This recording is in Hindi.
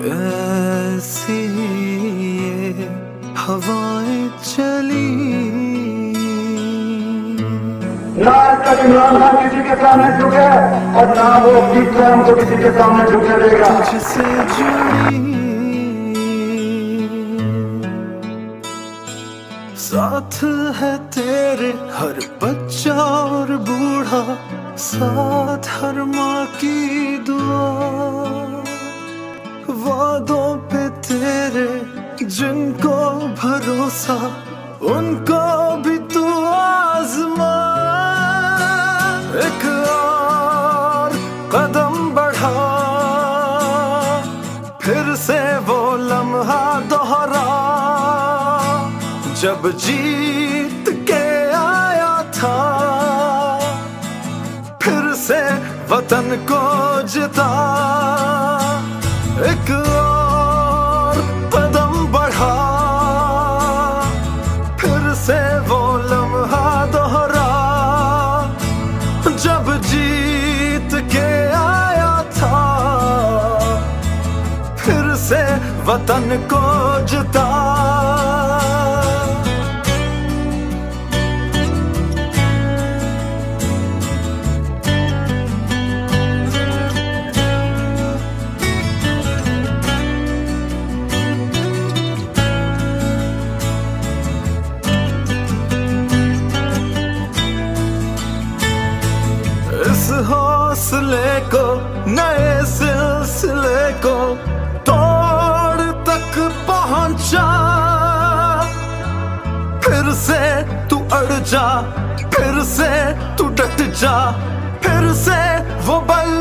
कैसी ये हवाएं चली। ना कभी इमरान खान किसी के सामने झुके और ना वो अपनी कौम को किसी के सामने झुके देगा। तुझसे जुड़ी साथ है तेरे हर बच्चा और बूढ़ा, साथ हर माँ की दुआ। वादों पे तेरे जिनको भरोसा, उनको भी तू आजमा। एक और कदम बढ़ा, फिर से वो लम्हा दोहरा जब जीत के आया था, फिर से वतन को जिता। एक और कदम बढ़ा, फिर से वो लम्हा दोहरा जब जीत के आया था, फिर से वतन को जिता। हौसले को, नए सिलसिले को तोड़ तक पहुंचा। फिर से तू अड़ जा, फिर से तू डट जा, फिर से वो बल